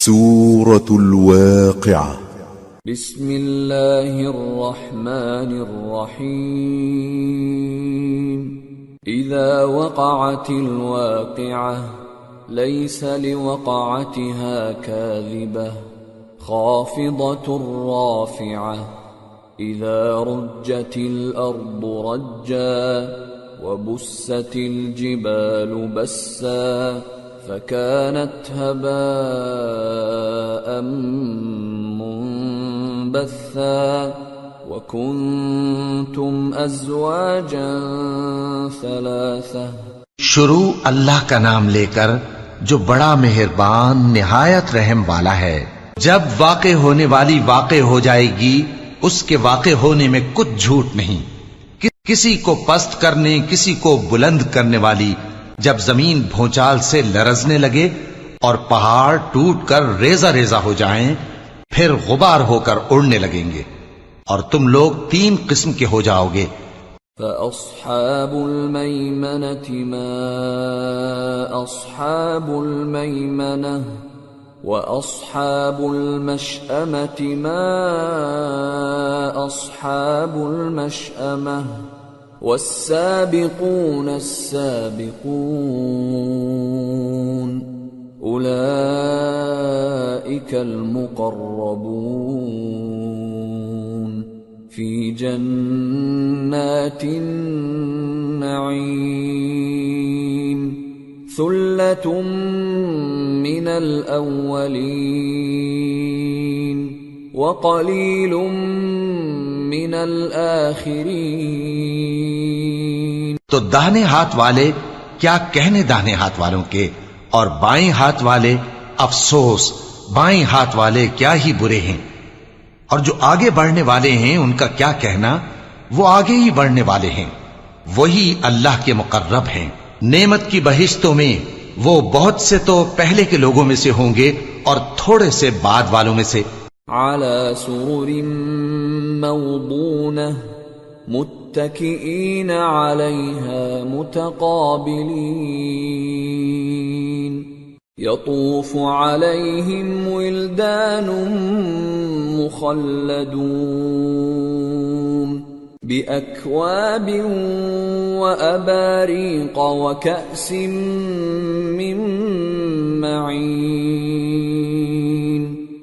سورة الواقعة. بسم الله الرحمن الرحيم. إذا وقعت الواقعة ليس لوقعتها كاذبة خافضة رافعة إذا رجت الأرض رجا وبست الجبال بسا فكانت هباء منبثا وكنتم أزواجا ثلاثة. شروع اللہ کا نام لے کر جو بڑا مہربان نہایت رحم والا ہے. جب واقع ہونے والی واقع ہو جائے گی اس کے واقع ہونے میں کچھ جھوٹ نہیں. کسی کو پست کرنے کسی کو بلند کرنے والی جب زمین بھونچال سے لرزنے لگے اور پہاڑ ٹوٹ کر ریزہ ریزہ ہو جائیں پھر غبار ہو کر اڑنے لگیں گے اور تم لوگ تین قسم کے ہو جاؤ گے. فأصحاب الميمنة ما أصحاب الميمنة وأصحاب المشأمة ما أصحاب المشأمة والسابقون السابقون أولئك المقربون في جنات النعيم. ثلة من الأولين وقليل من الآخرين. تو داہنے ہاتھ والے کیا کہنے داہنے ہاتھ والوں کے، اور بائیں ہاتھ والے افسوس بائیں ہاتھ والے کیا ہی برے ہیں. اور جو آگے بڑھنے والے ہیں ان کا کیا کہنا، وہ آگے ہی بڑھنے والے ہیں، وہی اللہ کے مقرب ہیں. نعمت کی بہشتوں میں وہ بہت سے تو پہلے کے لوگوں میں سے ہوں گے اور تھوڑے سے بعد والوں میں سے. على سرر موضونة متكئين عليها متقابلين يطوف عليهم ولدان مخلدون بأكواب وأباريق وكأس من معين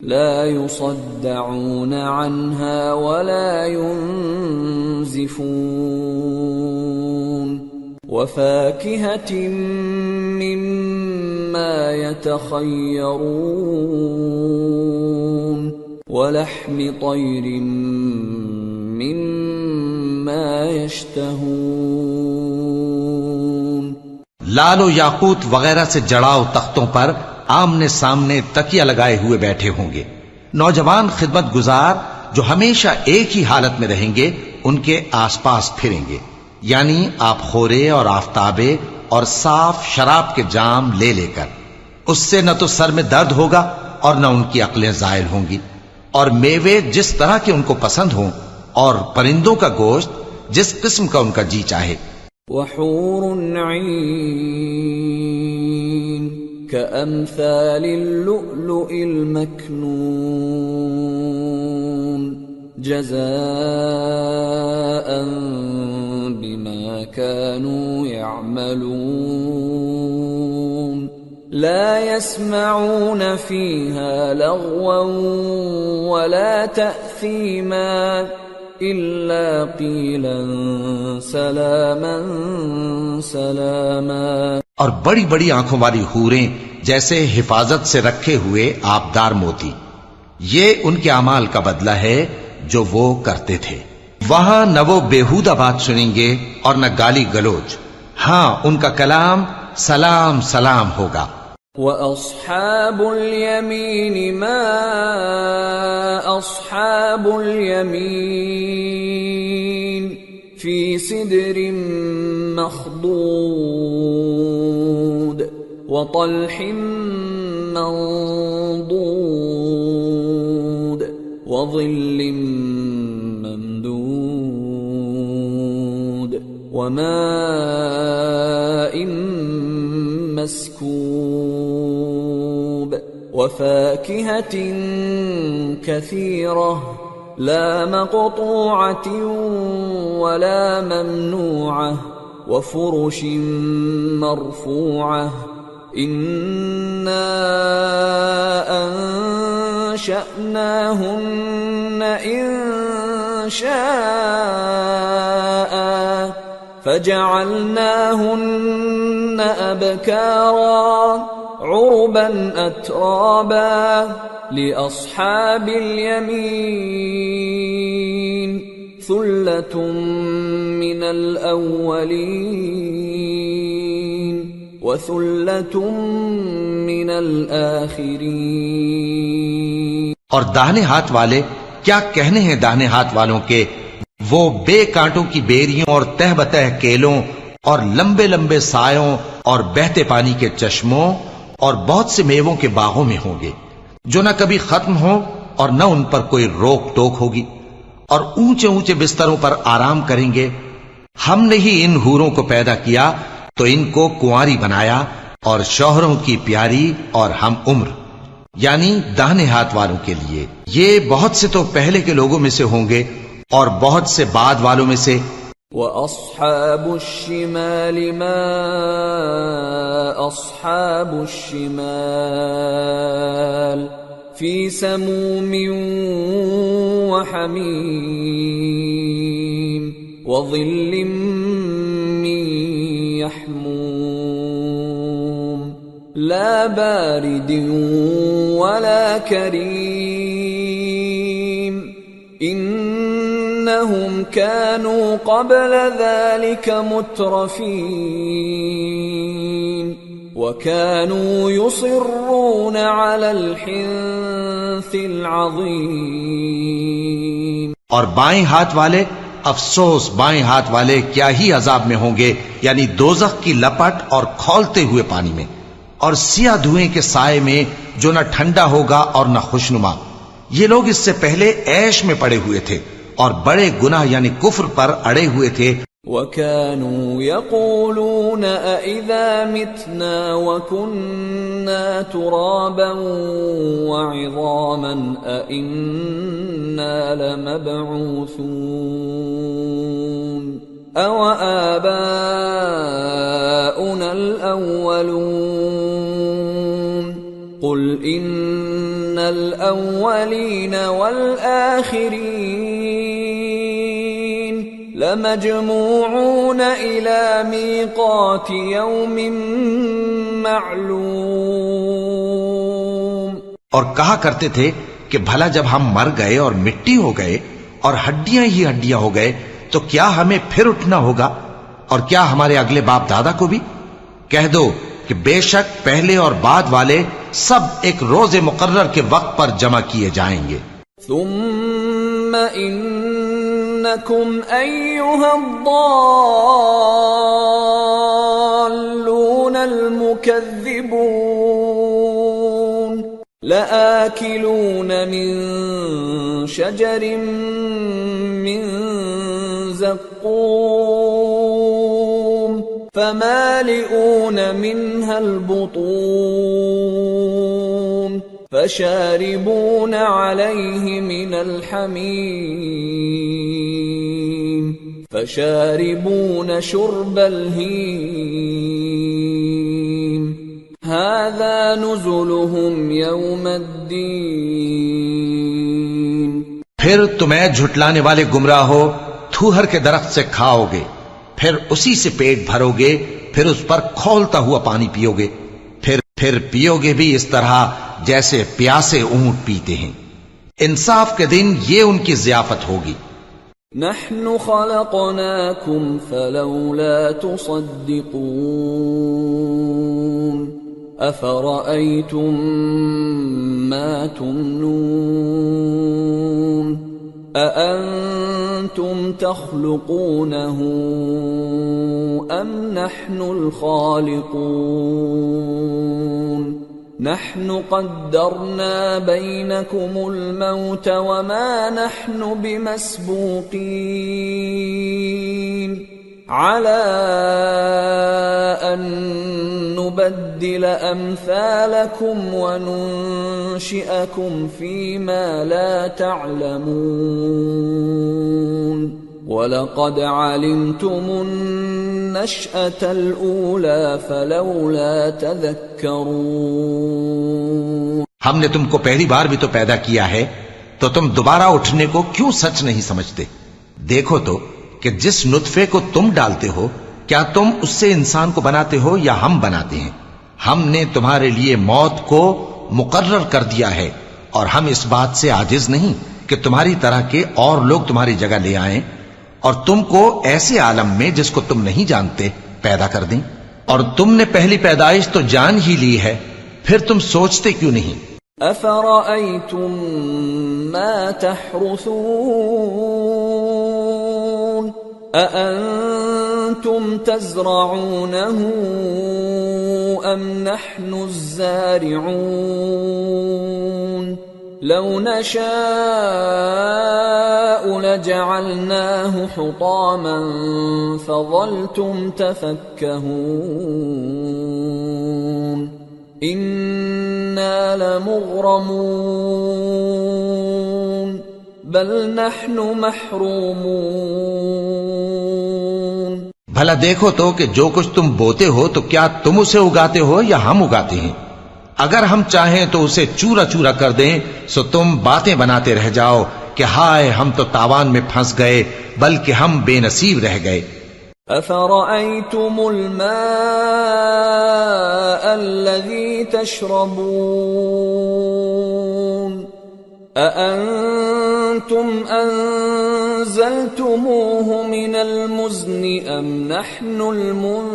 لا يصدعون عنها ولا ينزفون وفاكهة مما يتخيرون ولحم طير مما يشتهون. لال و یاقوت وغیرہ سے جڑاؤ تختوں پر آمنے سامنے تکیہ لگائے ہوئے بیٹھے ہوں گے. نوجوان خدمت گزار جو ہمیشہ ایک ہی حالت میں رہیں گے ان کے آس پاس پھریں گے، یعنی آپ خورے اور آفتابے اور صاف شراب کے جام لے لے کر. اس سے نہ تو سر میں درد ہوگا اور نہ ان کی عقلیں زائل ہوں گی، اور میوے جس طرح کے ان کو پسند ہوں اور پرندوں کا گوشت جس قسم کا ان کا جی چاہے. وحور عین كأمثال اللؤلؤ المكنون جزاء بما كانوا يعملون لا يسمعون فيها لغوا ولا تأثيما إلا قيلا سلاما سلاما. اور بڑی بڑی آنکھوں والی حوریں جیسے حفاظت سے رکھے ہوئے آبدار موتی. یہ ان کے اعمال کا بدلہ ہے جو وہ کرتے تھے. وہاں نہ وہ بیہودہ بات سنیں گے اور نہ گالی گلوچ. ہاں ان کا کلام سلام سلام ہوگا. وَأَصْحَابُ الْيَمِينِ مَا أَصْحَابُ الْيَمِينِ فِي سِدْرٍ مَّخْضُودٍ وَطَلْحٍ مَّنضُودٍ وَظِلٍّ مَّمْدُودٍ وَمَاءٍ مسكوب وفاكهة كثيرة لا مقطوعة ولا ممنوعة وفرش مرفوعة إنا أنشأناهن إنشاء فجعلناهن أبكارا عربا أترابا لأصحاب اليمين ثلة من الأولين وثلة من الآخرين۔ اور داہنے ہاتھ والے کیا کہنے ہیں داہنے ہاتھ والوں کے، وہ بے کانٹوں کی بیریوں اور تہ بتہ کیلوں اور لمبے لمبے سایوں اور بہتے پانی کے چشموں اور بہت سے میووں کے باغوں میں ہوں گے جو نہ کبھی ختم ہو اور نہ ان پر کوئی روک ٹوک ہوگی، اور اونچے اونچے بستروں پر آرام کریں گے۔ ہم نے ہی ان حوروں کو پیدا کیا تو ان کو کنواری بنایا، اور شوہروں کی پیاری اور ہم عمر، یعنی داہنے ہاتھ والوں کے لیے۔ یہ بہت سے تو پہلے کے لوگوں میں سے ہوں گے اور بہت سے بعد والوں میں سے۔ وَأَصْحَابُ الشِّمَالِ مَا أَصْحَابُ الشِّمَالِ فِي سَمُومٍ وَحَمِيمٍ وَظِلٍّ مِّن يَحْمُومٍ لَا بَارِدٍ وَلَا كَرِيمٍ إِنَّهُمْ كَانُوا قَبْلَ ذَلِكَ مُتْرَفِينَ وَكَانُوا يُصِرُّونَ عَلَى الْحِنثِ الْعَظِيمِ۔ اور بائیں ہاتھ والے، افسوس بائیں ہاتھ والے کیا ہی عذاب میں ہوں گے، یعنی دوزخ کی لپٹ اور کھولتے ہوئے پانی میں، اور سیاہ دھوئیں کے سائے میں جو نہ ٹھنڈا ہوگا اور نہ خوشنما۔ یہ لوگ اس سے پہلے عیش میں پڑے ہوئے تھے اور بڑے گناہ یعنی کفر پر اڑے ہوئے تھے۔ وَكَانُوا يَقُولُونَ أَإِذَا مِتْنَا وَكُنَّا تُرَابًا وَعِظَامًا أَإِنَّا لَمَبْعُوثُونَ أَوَآبَاؤُنَا الْأَوَّلُونَ قُلْ إِنَّ الْأَوَّلِينَ وَالْآخِرِينَ لَمَجْمُوعُونَ إِلَى مِيقَاتِ يَوْمٍ مَّعْلُومٍ۔ اور کہا کرتے تھے کہ بھلا جب ہم مر گئے اور مٹی ہو گئے اور ہڈیاں ہی ہڈیاں ہو گئے تو کیا ہمیں پھر اٹھنا ہوگا، اور کیا ہمارے اگلے باپ دادا کو بھی؟ کہہ دو کہ بے شک پہلے اور بعد والے سب ایک روز مقرر کے وقت پر جمع کیے جائیں گے۔ ثم انکم ایھا الضالون المکذبون لآکلون من شجر من زقوم فمالئون منها البطون فشاربون عليه من الحميم فشاربون شرب الهيم هذا نزلهم يوم الدين۔ پھر تمہیں جھٹلانے والے گمراہ ہو تھوہر کے درخت سے کھاؤ گے، پھر اسی سے پیٹ بھرو گے، پھر اس پر کھولتا ہوا پانی پیو گے، پھر پیو گے بھی اس طرح جیسے پیاسے اونٹ پیتے ہیں۔ انصاف کے دن یہ ان کی ضیافت ہوگی۔ نحن خلقناكم فلولا تصدقون أفرأيتم ما تمنون أأنتم تخلقونه أم نحن الخالقون نحن قدرنا بينكم الموت وما نحن بمسبوقين على أن نبدل نبدل أمثالكم وننشئكم فيما لا تعلمون وَلَقَدْ عَلِمْتُمُ النَّشْأَةَ الْأُولَى فَلَوْلَا تَذَكَّرُونَ ہم نے تم کو پہلی بار بھی تو پیدا کیا ہے، تو تم دوبارہ اٹھنے کو کیوں سچ نہیں سمجھتے؟ دیکھو تو کہ جس نطفے کو تم ڈالتے ہو، کیا تم اس سے انسان کو بناتے ہو یا ہم بناتے ہیں؟ ہم نے تمہارے لیے موت کو مقرر کر دیا ہے، اور ہم اس بات سے عاجز نہیں کہ تمہاری طرح کے اور لوگ تمہاری جگہ لے آئیں اور تم کو ایسے عالم میں جس کو تم نہیں جانتے پیدا کر دیں۔ اور تم نے پہلی پیدائش تو جان ہی لی ہے، پھر تم سوچتے کیوں نہیں؟ أَفَرَأَيْتُم مَّا تَحْرُثُونَ أَأَنتُمْ تَزْرَعُونَهُ أَمْ نَحْنُ الزَّارِعُونَ لَوْ نَشَاءُ لَجَعَلْنَاهُ حُطَامًا فَظَلْتُمْ تَفَكَّهُونَ إِنَّا لَمُغْرَمُونَ بَلْ نَحْنُ مَحْرُومُونَ بھلا دیکھو تو کہ جو کچھ تم بوتے ہو تو کیا تم اسے اگاتے ہو یا ہم اگاتے ہیں؟ اگر ہم چاہیں تو اسے چورا چورا کر دیں، سو تم باتیں بناتے رہ جاؤ کہ ہائے ہم تو تاوان میں پھنس گئے، بلکہ ہم بے نصیب رہ گئے۔ أَفَرَأَيْتُمُ الْمَاءَ الَّذِي تَشْرَبُونَ أَأَنتُمْ أَنزَلْتُمُوهُ مِنَ الْمُزْنِ أَمْ نَحْنُ الْمُنزِلُونَ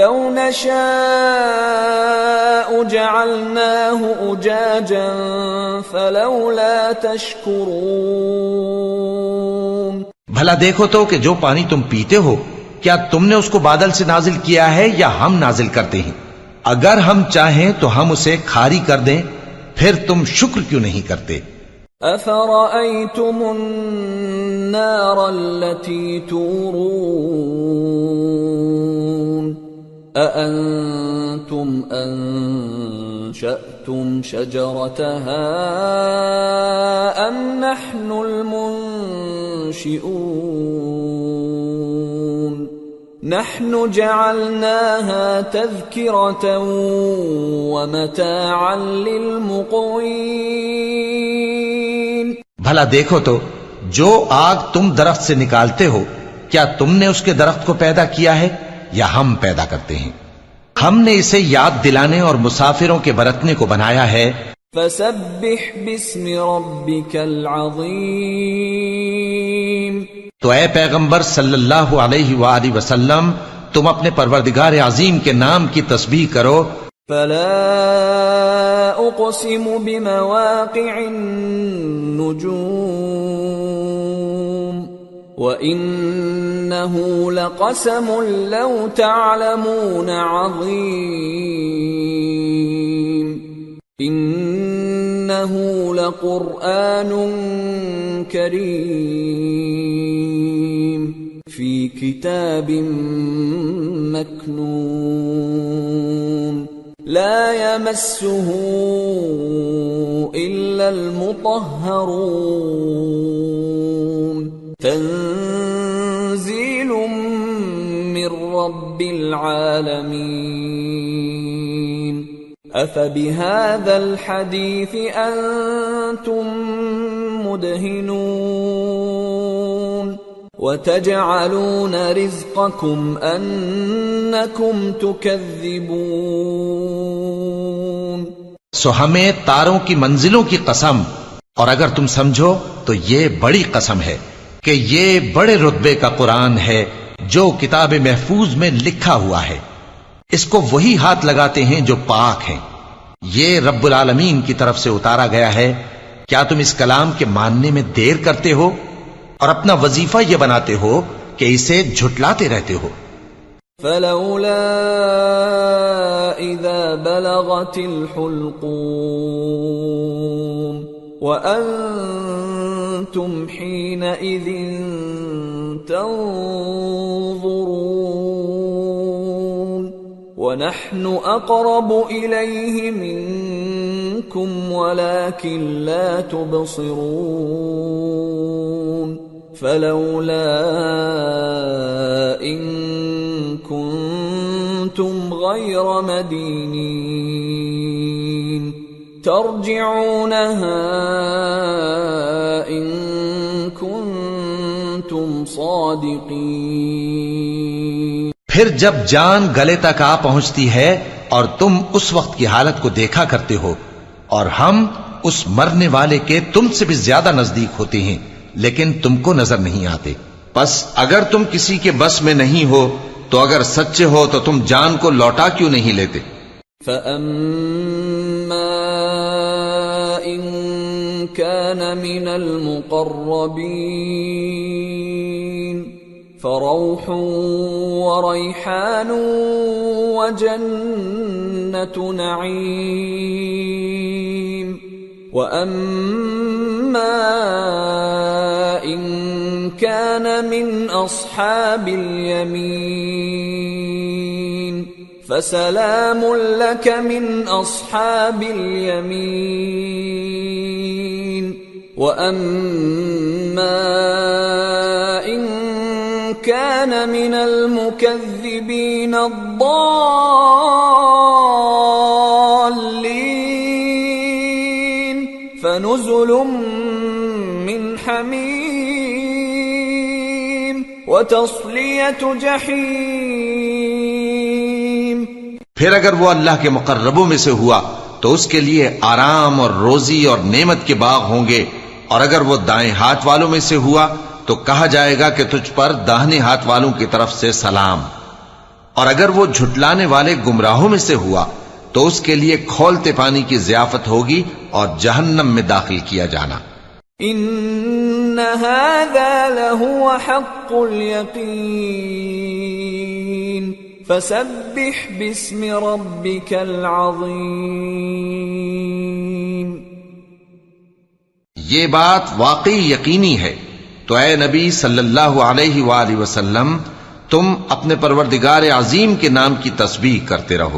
لَوْ نَشَاءُ جَعَلْنَاهُ أُجَاجًا فَلَوْلَا تَشْكُرُونَ بھلا دیکھو تو کہ جو پانی تم پیتے ہو، کیا تم نے اس کو بادل سے نازل کیا ہے یا ہم نازل کرتے ہیں؟ اگر ہم چاہیں تو ہم اسے کھاری کر دیں، پھر تم شکر کیوں نہیں کرتے؟ أَفَرَأَيْتُمُ النَّارَ الَّتِي تُورُونَ أَأَنتُمْ أَنشَأْتُمْ شَجَرَتَهَا أَمْ نَحْنُ الْمُنشِئُونَ نَحْنُ جَعَلْنَاهَا تَذْكِرَةً وَمَتَاعًا لِلْمُقْوِينَ بھلا دیکھو تو جو آگ تم درخت سے نکالتے ہو، کیا تم نے اس کے درخت کو پیدا کیا ہے یا ہم پیدا کرتے ہیں؟ ہم نے اسے یاد دلانے اور مسافروں کے برتنے کو بنایا ہے۔ فَسَبِّحْ بِاسْمِ رَبِّكَ الْعَظِيمِ تو اے پیغمبر صلی اللہ علیہ وآلہ وسلم، تم اپنے پروردگار عظیم کے نام کی تسبیح کرو۔ فَلَا أُقْسِمُ بِمَوَاقِعِ النُّجُومِ وَإِنَّهُ لَقَسَمٌ لَوْ تَعْلَمُونَ عَظِيمٌ إِنَّهُ لَقُرْآنٌ كَرِيمٌ فِي كِتَابٍ مَّكْنُونٍ لَا يَمَسُّهُ إِلَّا الْمُطَهَّرُونَ تنزيل من رب العالمين أفبهذا الحديث أنتم مدهنون وتجعلون رزقكم أنكم تكذبون سو ہمیں تاروں کی منزلوں کی قسم، اور اگر تم سمجھو تو یہ بڑی قسم ہے کہ یہ بڑے رتبے کا قرآن ہے جو کتاب محفوظ میں لکھا ہوا ہے، اس کو وہی ہاتھ لگاتے ہیں جو پاک ہیں، یہ رب العالمین کی طرف سے اتارا گیا ہے۔ کیا تم اس کلام کے ماننے میں دیر کرتے ہو اور اپنا وظیفہ یہ بناتے ہو کہ اسے جھٹلاتے رہتے ہو؟ فلولا اذا بلغت الحلقوم وأنتم حينئذ تنظرون وَنَحْنُ أَقْرَبُ إِلَيْهِ مِنكُمْ وَلَكِنْ لَا تُبْصِرُونَ فَلَوْلَا إِن كُنتُمْ غَيْرَ مَدِينِينَ تَرْجِعُونَهَا إِن كُنتُمْ صَادِقِينَ۔ پھر جب جان گلے تک آ پہنچتی ہے اور تم اس وقت کی حالت کو دیکھا کرتے ہو اور ہم اس مرنے والے کے تم سے بھی زیادہ نزدیک ہوتے ہیں لیکن تم کو نظر نہیں آتے، پس اگر تم کسی کے بس میں نہیں ہو تو اگر سچے ہو تو تم جان کو لوٹا کیوں نہیں لیتے؟ فَأَمَّا إِن كَانَ مِنَ الْمُقَرَّبِينَ فَرَوْحٌ وَرَيْحَانٌ وَجَنَّةُ نَعِيمٍ وَأَمَّا إِن كَانَ مِنْ أَصْحَابِ الْيَمِينِ فَسَلَامٌ لَكَ مِنْ أَصْحَابِ الْيَمِينِ وَأَمَّا إِن كَانَ مِنَ الْمُكَذِّبِينَ الضَّالِّينَ فَنُزُلٌ مِّنْ حَمِيمٍ وَتَصْلِيَةُ جَحِيمٍ۔ پھر اگر وہ اللہ کے مقربوں میں سے ہوا تو اس کے لیے آرام اور روزی اور نعمت کے باغ ہوں گے، اور اگر وہ دائیں ہاتھ والوں میں سے ہوا تو کہا جائے گا کہ تجھ پر داہنے ہاتھ والوں کی طرف سے سلام، اور اگر وہ جھٹلانے والے گمراہوں میں سے ہوا تو اس کے لیے کھولتے پانی کی ضیافت ہوگی اور جہنم میں داخل کیا جانا۔ ان هذا لهو حق اليقین فسبح باسم ربك العظیم۔ یہ بات واقعی یقینی ہے، تو اے نبی صلی اللہ علیہ وآلہ وسلم تم اپنے پروردگار عظیم کے نام کی تسبیح کرتے رہو۔